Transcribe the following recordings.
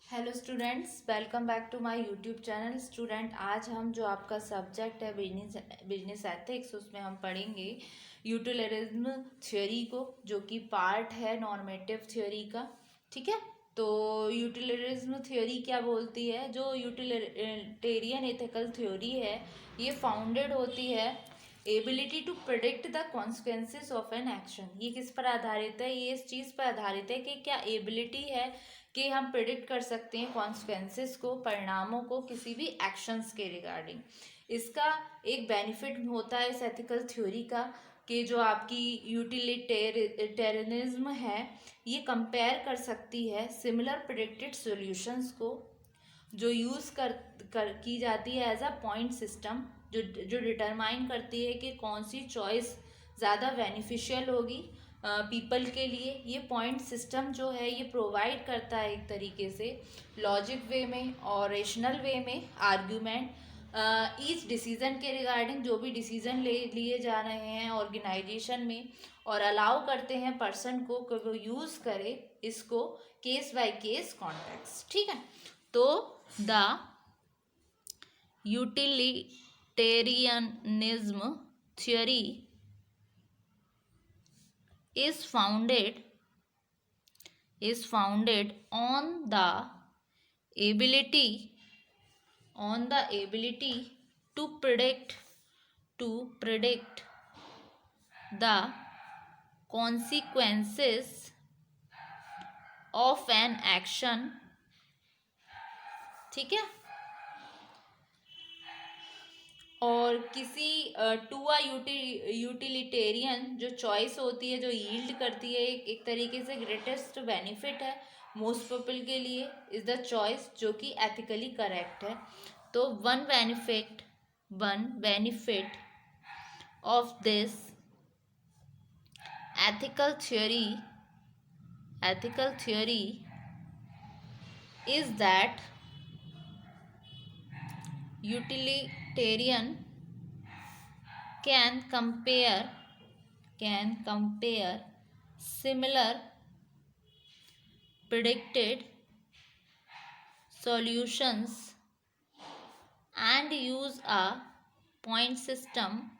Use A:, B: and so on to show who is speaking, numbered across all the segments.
A: Hello students, welcome back to my YouTube channel. Student, आज हम जो आपका सब्जेक्ट है बिजनेस एथिक्स, उसमें हम पढ़ेंगे यूटिलिटरिज्म थ्योरी को, जो कि पार्ट है नॉर्मेटिव थ्योरी का। ठीक है, तो यूटिलिटरिज्म थ्योरी क्या बोलती है? जो यूटिलिटेरियन एथिकल थ्योरी है, ये फाउंडेड होती है ability to predict the consequences of an action. ये किस पर आधारित है? ये इस चीज़ पर आधारित है कि क्या एबिलिटी है कि हम प्रिडिक्ट कर सकते हैं कॉन्सिक्वेंसेस को, परिणामों को, किसी भी एक्शंस के रिगार्डिंग। इसका एक बेनिफिट होता है इस एथिकल थ्योरी का कि जो आपकी यूटिलिटेरियनिज्म है, ये कंपेयर कर सकती है सिमिलर प्रिडिक्टेड सॉल्यूशंस को, जो यूज़ कर की जाती है एज अ पॉइंट सिस्टम, जो डिटरमाइन करती है कि कौन सी चॉइस ज़्यादा बेनिफिशियल होगी पीपल के लिए। ये पॉइंट सिस्टम जो है ये प्रोवाइड करता है एक तरीके से लॉजिक वे में और रेशनल वे में आर्ग्यूमेंट ईच डिसीजन के रिगार्डिंग, जो भी डिसीजन लिए जा रहे हैं ऑर्गेनाइजेशन में, और अलाउ करते हैं पर्सन को कि वो यूज़ करे इसको केस बाय केस कॉन्टेक्स्ट। ठीक है, तो the utilitarianism theory is founded ability on the ability to predict the consequences of an action। ठीक है, और किसी टू अ यूटिलिटेरियन जो चॉइस होती है, जो यील्ड करती है एक तरीके से ग्रेटेस्ट बेनिफिट है मोस्ट पीपल के लिए, इज द चॉइस जो कि एथिकली करेक्ट है। तो one benefit of this ethical theory is that utilitarian can compare similar predicted solutions and use a point system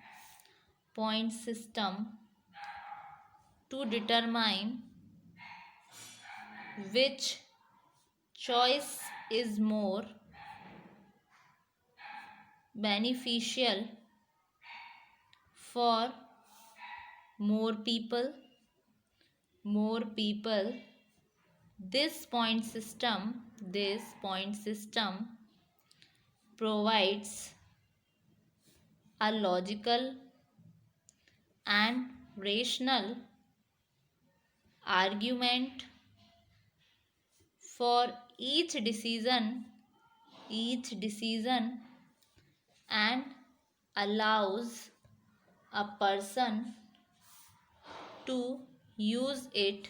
A: to determine which choice is more beneficial for more people. This point system provides a logical and rational argument for each decision and allows a person to use it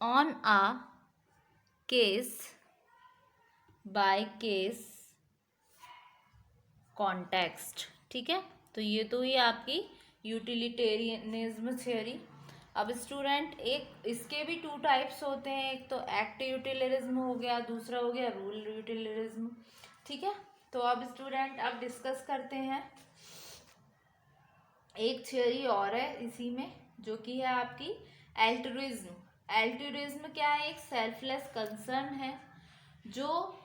A: on a case by case context. ठीक है, तो ये तो ही आपकी utilitarianism theory. अब student, एक इसके भी टू टाइप्स होते हैं, एक तो एक्ट यूटिलिटिज्म हो गया, दूसरा हो गया रूल यूटिलिटिज्म। ठीक है, तो अब स्टूडेंट अब डिस्कस करते हैं एक थ्योरी और है इसी में, जो कि है आपकी एल्ट्रुइज्म। एल्ट्रुइज्म क्या है? एक सेल्फलेस कंसर्न है जो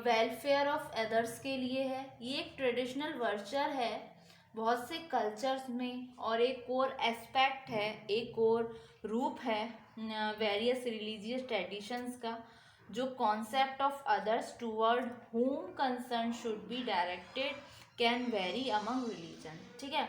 A: वेलफेयर ऑफ अदर्स के लिए है। ये एक ट्रेडिशनल वर्चर है बहुत से कल्चर्स में, और एक कोर एस्पेक्ट है, एक कोर रूप है वेरियस रिलीजियस ट्रेडिशंस का, जो concept of others toward whom concern should be directed can very among religion. ठीक है,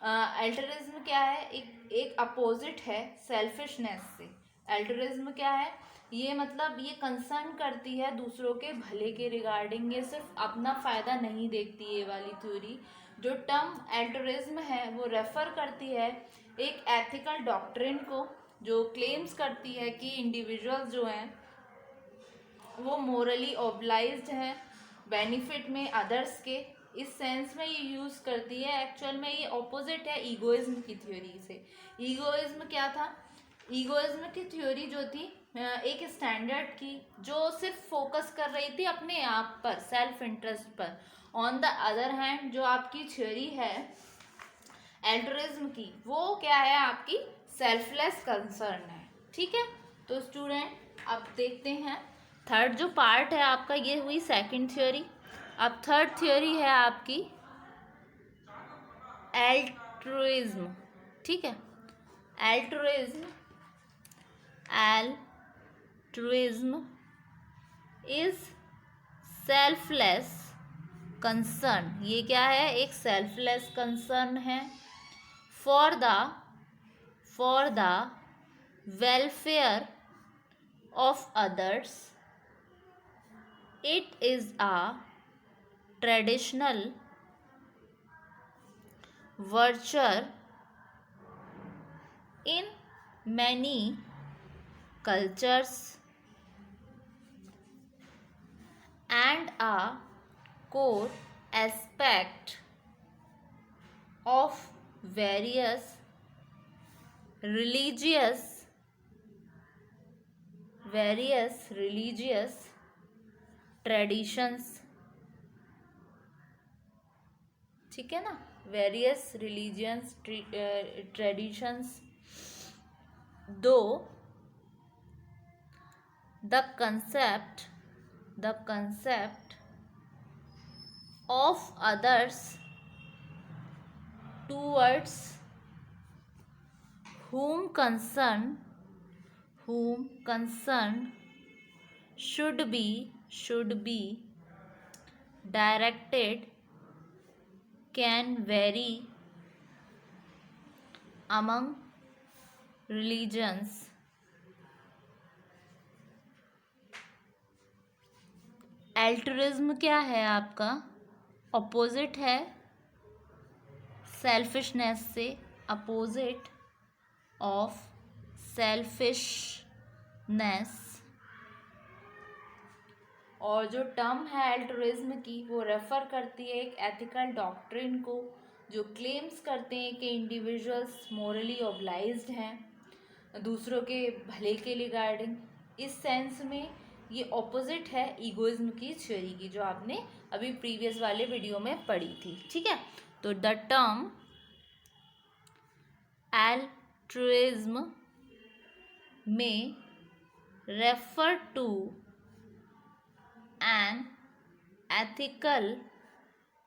A: अल्टरिज्म क्या है? एक अपोजिट है सेल्फिशनेस से। अल्टरिज्म क्या है? ये मतलब ये कंसर्न करती है दूसरों के भले के रिगार्डिंग, ये सिर्फ अपना फ़ायदा नहीं देखती। ये वाली थ्योरी जो टर्म अल्टरिज्म है वो रेफर करती है एक एथिकल डॉक्ट्रिन को, जो क्लेम्स करती है कि इंडिविजुअल्स जो हैं वो मोरली ऑब्लाइज्ड हैं बेनिफिट में अदर्स के, इस सेंस में ये यूज़ करती है। एक्चुअल में ये ऑपोजिट है ईगोइज्म की थ्योरी से। ईगोइज्म क्या था? ईगोइज्म की थ्योरी जो थी एक स्टैंडर्ड की, जो सिर्फ फोकस कर रही थी अपने आप पर, सेल्फ इंटरेस्ट पर। ऑन द अदर हैंड जो आपकी थ्योरी है एल्ट्रुइज्म की, वो क्या है? आपकी सेल्फलेस कंसर्न है। ठीक है, तो स्टूडेंट अब देखते हैं थर्ड जो पार्ट है आपका, ये हुई सेकंड थ्योरी। अब थर्ड थ्योरी है आपकी एल्ट्रुइज्म। ठीक है, एल्ट्रुइज्म इज सेल्फलेस कंसर्न। ये क्या है? एक सेल्फलेस कंसर्न है for the welfare of others. It is a traditional virtue in many cultures and a core aspect of various religious traditions। ठीक है ना, वेरियस रिलीजियंस ट्रेडिशंस, दो the concept of others towards whom concern should be directed can vary among religions। Altruism क्या है आपका? Opposite है selfishness से, opposite of selfishness. और जो टर्म है एल्ट्रुइज्म की, वो रेफर करती है एक एथिकल डॉक्ट्रिन को, जो क्लेम्स करते हैं कि इंडिविजुअल्स मोरली ऑब्लाइज्ड हैं दूसरों के भले के रिगार्डिंग। इस सेंस में ये ऑपोजिट है ईगोइज्म की थ्योरी की, जो आपने अभी प्रीवियस वाले वीडियो में पढ़ी थी। ठीक है, तो द टर्म एल्ट्रुइज्म में refer to an ethical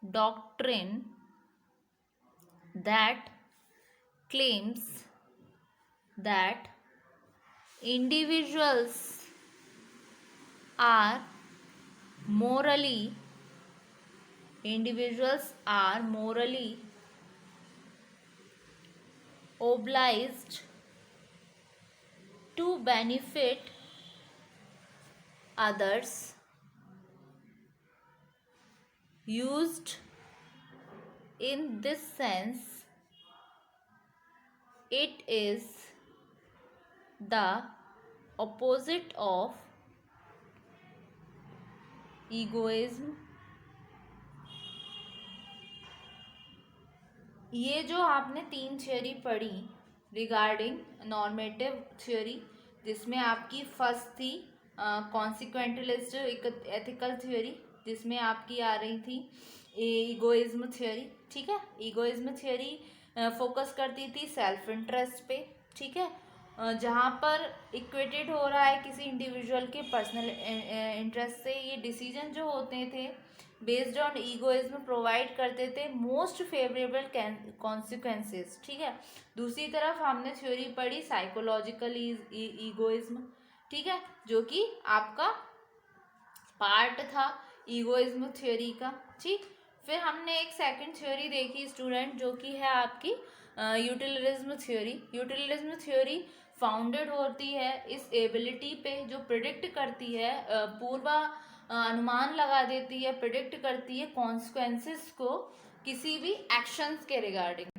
A: doctrine that claims that individuals are morally obliged to benefit others। Used in this sense, it is the opposite of egoism। ये जो आपने तीन थ्योरी पढ़ी रिगार्डिंग नॉर्मेटिव थ्योरी, जिसमें आपकी first थी कॉन्सिक्वेंटलिस्ट ethical theory, जिसमें आपकी आ रही थी ईगोइज्म थ्योरी। ठीक है, ईगोइज्म थ्योरी फोकस करती थी सेल्फ इंटरेस्ट पे। ठीक है, जहाँ पर इक्वेटेड हो रहा है किसी इंडिविजुअल के पर्सनल इंटरेस्ट से। ये डिसीजन जो होते थे बेस्ड ऑन ईगोइज्म प्रोवाइड करते थे मोस्ट फेवरेबल कॉन्सिक्वेंसेस। ठीक है, दूसरी तरफ हमने थ्योरी पढ़ी साइकोलॉजिकल ईगोइज्म। ठीक है, जो कि आपका पार्ट था ईगोइज्म थ्योरी का। ठीक, फिर हमने एक सेकंड थ्योरी देखी स्टूडेंट, जो कि है आपकी यूटिलिज्म थ्योरी। यूटिलिज्म थ्योरी फाउंडेड होती है इस एबिलिटी पे, जो प्रिडिक्ट करती है, अनुमान लगा देती है, प्रिडिक्ट करती है कॉन्सिक्वेंसेस को किसी भी एक्शंस के रिगार्डिंग।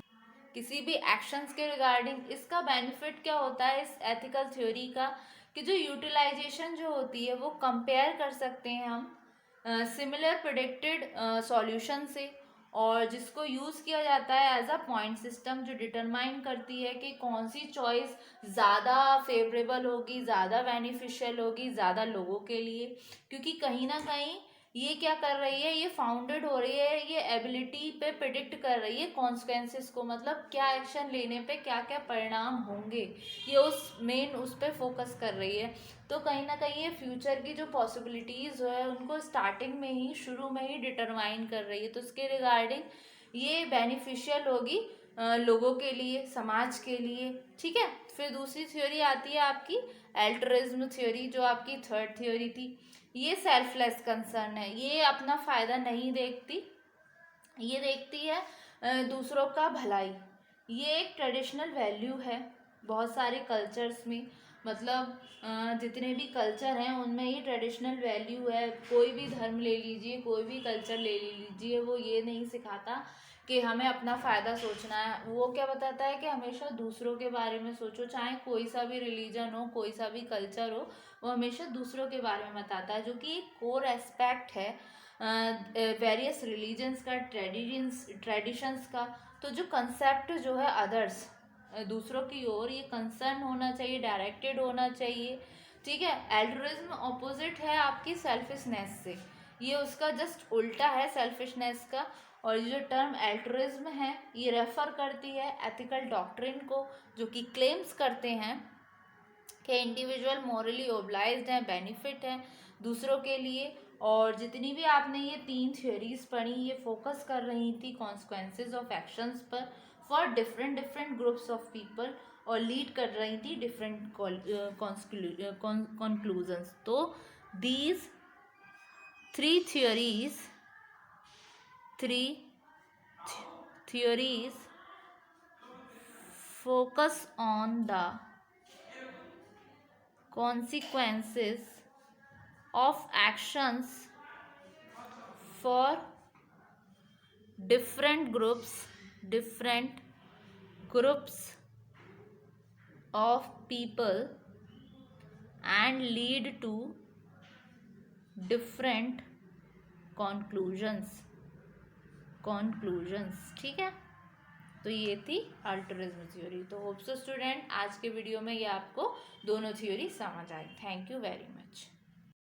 A: किसी भी एक्शंस के रिगार्डिंग। इसका बेनिफिट क्या होता है इस एथिकल थ्योरी का, कि जो यूटिलाइजेशन जो होती है वो कंपेयर कर सकते हैं हम सिमिलर प्रेडिक्टेड सॉल्यूशन से, और जिसको यूज़ किया जाता है एज अ पॉइंट सिस्टम, जो डिटरमाइन करती है कि कौन सी चॉइस ज़्यादा फेवरेबल होगी, ज़्यादा बेनिफिशियल होगी ज़्यादा लोगों के लिए। क्योंकि कहीं ना कहीं ये क्या कर रही है, ये फाउंडेड हो रही है, ये एबिलिटी पे प्रिडिक्ट कर रही है कॉन्सिक्वेंसेस को, मतलब क्या एक्शन लेने पे क्या क्या परिणाम होंगे, ये उस पे फोकस कर रही है। तो कहीं ना कहीं ये फ्यूचर की जो पॉसिबिलिटीज़ है उनको स्टार्टिंग में ही, शुरू में ही डिटरमाइन कर रही है। तो इसके रिगार्डिंग ये बेनिफिशियल होगी लोगों के लिए, समाज के लिए। ठीक है, फिर दूसरी थ्योरी आती है आपकी एल्ट्रुइज्म थ्योरी, जो आपकी थर्ड थ्योरी थी। ये सेल्फलेस कंसर्न है, ये अपना फ़ायदा नहीं देखती, ये देखती है दूसरों का भलाई। ये एक ट्रेडिशनल वैल्यू है बहुत सारे कल्चर्स में, मतलब जितने भी कल्चर हैं उनमें ये ट्रेडिशनल वैल्यू है। कोई भी धर्म ले लीजिए, कोई भी कल्चर ले लीजिए, वो ये नहीं सिखाता कि हमें अपना फ़ायदा सोचना है। वो क्या बताता है कि हमेशा दूसरों के बारे में सोचो, चाहे कोई सा भी रिलीजन हो, कोई सा भी कल्चर हो, वो हमेशा दूसरों के बारे में बताता है, जो कि एक कोर एस्पेक्ट है वेरियस रिलीजन्स का, ट्रेडिशंस का। तो जो कंसेप्ट जो है अदर्स, दूसरों की ओर, ये कंसर्न होना चाहिए, डायरेक्टेड होना चाहिए। ठीक है, एल्ट्रुइज्म ऑपोजिट है आपकी सेल्फिशनेस से, ये उसका जस्ट उल्टा है सेल्फिशनेस का। और ये जो टर्म एल्ट्रुइज्म है ये रेफर करती है एथिकल डॉक्ट्रिन को, जो कि क्लेम्स करते हैं कि इंडिविजुअल मॉरली ओब्लाइज्ड है, बेनिफिट है दूसरों के लिए। और जितनी भी आपने ये 3 थ्योरीज पढ़ी, ये फोकस कर रही थी कॉन्सिक्वेंसेज ऑफ एक्शंस पर for different different groups of people, और लीड कर रही थी डिफरेंट कंक्लूजन्स। तो these three theories focus on the consequences of actions for different groups of people and lead to different conclusions। ठीक है, तो ये थी अल्ट्रुइज्म थ्योरी। तो होप सो स्टूडेंट आज के वीडियो में ये आपको दोनों थ्योरी समझ आए। Thank you very much.